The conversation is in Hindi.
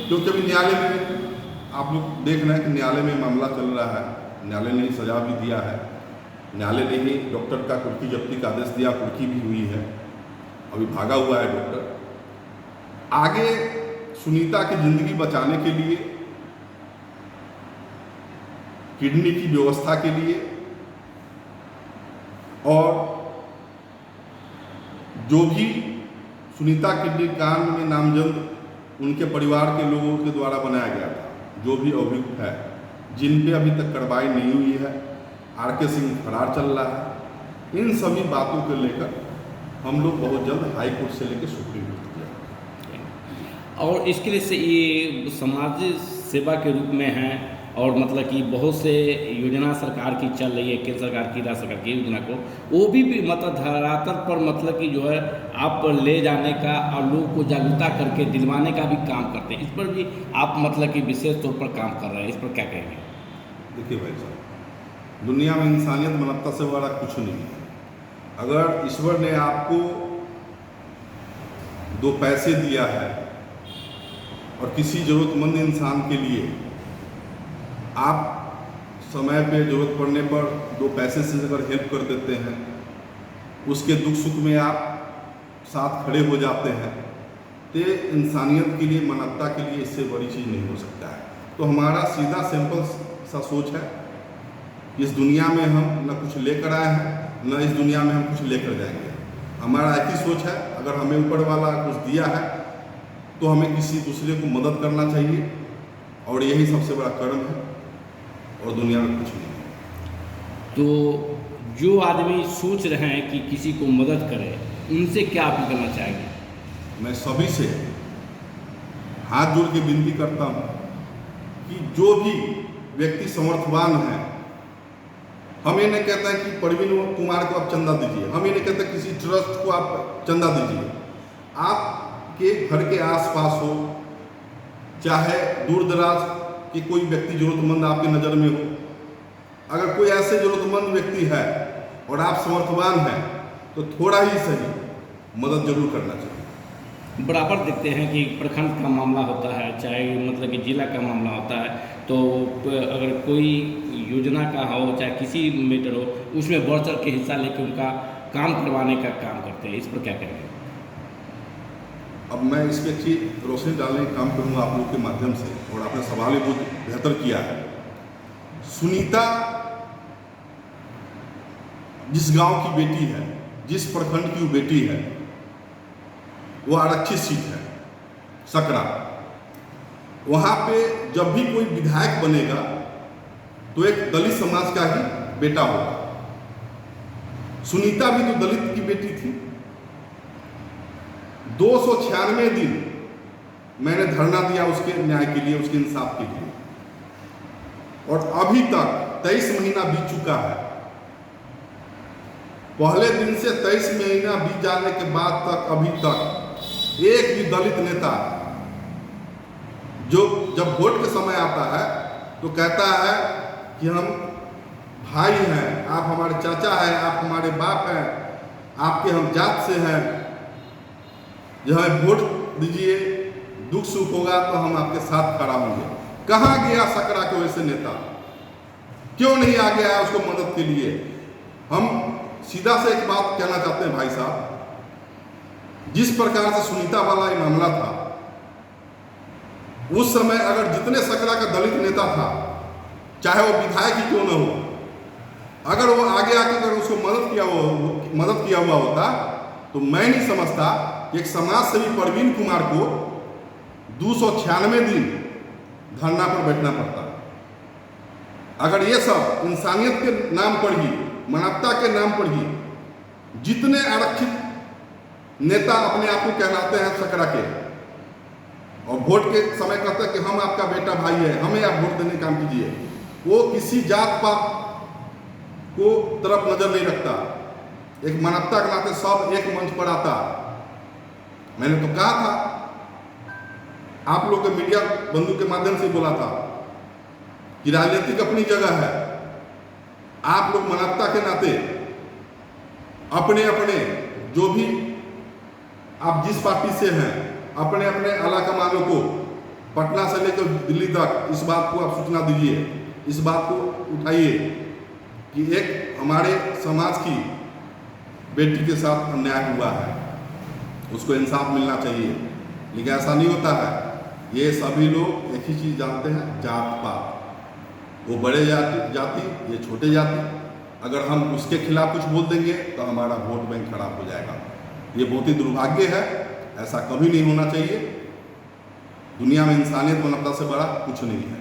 क्योंकि अभी न्यायालय में आप लोग देख रहे हैं कि न्यायालय में मामला चल रहा है, न्यायालय ने सजा भी दिया है, न्यायालय ने ही डॉक्टर का कुर्की जब्ती का आदेश दिया, कुर्की भी हुई है, अभी भागा हुआ है डॉक्टर। आगे सुनीता की जिंदगी बचाने के लिए, किडनी की व्यवस्था के लिए और जो भी सुनीता किडनी कांड में नामजद उनके परिवार के लोगों के द्वारा बनाया गया था, जो भी अभियुक्त है, जिन पे अभी तक कार्रवाई नहीं हुई है, आर.के. सिंह फरार चल रहा है, इन सभी बातों को लेकर हम लोग बहुत जल्द हाई कोर्ट से लेकर सुप्रीम कोर्ट किया। और इसके लिए से ये समाज सेवा के रूप में है और मतलब कि बहुत से योजना सरकार की चल रही है, केंद्र सरकार की, राज्य सरकार की योजना को वो भी मतलब धरातल पर मतलब कि जो है आप ले जाने का और लोगों को जागरूकता करके दिलवाने का भी काम करते हैं। इस पर भी आप मतलब कि विशेष तौर पर काम कर रहे हैं, इस पर क्या कहेंगे? देखिए भाई साहब, दुनिया में इंसानियत मानवता से बड़ा कुछ नहीं है। अगर ईश्वर ने आपको दो पैसे दिया है और किसी ज़रूरतमंद इंसान के लिए आप समय पे ज़रूरत पड़ने पर दो पैसे से अगर हेल्प कर देते हैं, उसके दुख सुख में आप साथ खड़े हो जाते हैं, तो इंसानियत के लिए, मानवता के लिए इससे बड़ी चीज़ नहीं हो सकता है। तो हमारा सीधा सिंपल सा सोच है, इस दुनिया में हम न कुछ लेकर आए हैं, न इस दुनिया में हम कुछ लेकर जाएंगे। हमारा एक ही सोच है, अगर हमें ऊपर वाला कुछ दिया है तो हमें किसी दूसरे को मदद करना चाहिए, और यही सबसे बड़ा कर्म है, और दुनिया में कुछ नहीं है। तो जो आदमी सोच रहे हैं कि किसी को मदद करे, उनसे क्या अपील करना चाहेंगे? मैं सभी से हाथ जोड़ के विनती करता हूँ कि जो भी व्यक्ति समर्थवान है, हम ये नहीं कहते हैं कि परवीन कुमार को आप चंदा दीजिए, हम ये नहीं कहते किसी ट्रस्ट को आप चंदा दीजिए। आपके घर के आसपास हो, चाहे दूर दराज कि कोई व्यक्ति जरूरतमंद आपकी नज़र में हो, अगर कोई ऐसे जरूरतमंद व्यक्ति है और आप समर्थवान हैं, तो थोड़ा ही सही मदद जरूर करना चाहिए। बराबर देखते हैं कि प्रखंड का मामला होता है, चाहे मतलब कि जिला का मामला होता है, तो अगर कोई योजना का हो, चाहे किसी मैटर हो, उसमें बढ़ चढ़ के हिस्सा लेकर उनका काम करवाने का काम करते हैं। इस पर क्या कहेंगे? अब मैं इस पर अच्छी रोशनी डालने का काम करूँगा आप लोग के माध्यम से, और आपने सवाल भी बहुत बेहतर किया है। सुनीता जिस गांव की बेटी है, जिस प्रखंड की वो बेटी है, वो आरक्षित सीट है सकरा। वहाँ पे जब भी कोई विधायक बनेगा तो एक दलित समाज का ही बेटा होगा। सुनीता भी तो दलित की बेटी थी। 296 दिन मैंने धरना दिया उसके न्याय के लिए, उसके इंसाफ के लिए, और अभी तक 23 महीना बीत चुका है। पहले दिन से 23 महीना बीत जाने के बाद तक अभी तक एक भी दलित नेता, जो जब वोट के समय आता है तो कहता है कि हम भाई हैं, आप हमारे चाचा हैं, आप हमारे बाप हैं, आपके हम जात से हैं, जो है वोट दीजिए, दुख सुख होगा तो हम आपके साथ खड़ा होंगे। कहाँ गया सकरा के वैसे नेता? क्यों नहीं आ गया उसको मदद के लिए? हम सीधा से एक बात कहना चाहते हैं भाई साहब, जिस प्रकार से सुनीता वाला ये मामला था, उस समय अगर जितने सकरा का दलित नेता था, चाहे वो विधायक ही क्यों न हो, अगर वो आगे आके अगर उसको मदद किया हुआ होता, तो मैं नहीं समझता एक समाज सेवी परवीन कुमार को 296 दिन धरना पर बैठना पड़ता। अगर ये सब इंसानियत के नाम पर ही, मानवता के नाम पर ही, जितने आरक्षित नेता अपने आप को कहलाते हैं सकरा के, और वोट के समय कहते हैं कि हम आपका बेटा भाई है, हमें आप वोट देने का काम कीजिए, वो किसी जात पात को तरफ नजर नहीं रखता। एक मानवता के नाते सब एक मंच पर आता। मैंने तो कहा था, आप लोग के मीडिया बंधु के माध्यम से बोला था कि राजनीतिक अपनी जगह है, आप लोग मानवता के नाते अपने अपने जो भी आप जिस पार्टी से हैं, अपने अपने आला कमानों को पटना से लेकर दिल्ली तक इस बात को आप सूचना दीजिए, इस बात को उठाइए कि एक हमारे समाज की बेटी के साथ अन्याय हुआ है, उसको इंसाफ मिलना चाहिए। लेकिन ऐसा नहीं होता है। ये सभी लोग एक ही चीज़ जानते हैं, जात पात। वो बड़े जाति, ये छोटे जाति। अगर हम उसके खिलाफ कुछ बोल देंगे तो हमारा वोट बैंक खराब हो जाएगा। ये बहुत ही दुर्भाग्य है, ऐसा कभी नहीं होना चाहिए। दुनिया में इंसानियत मानवता से बड़ा कुछ नहीं है।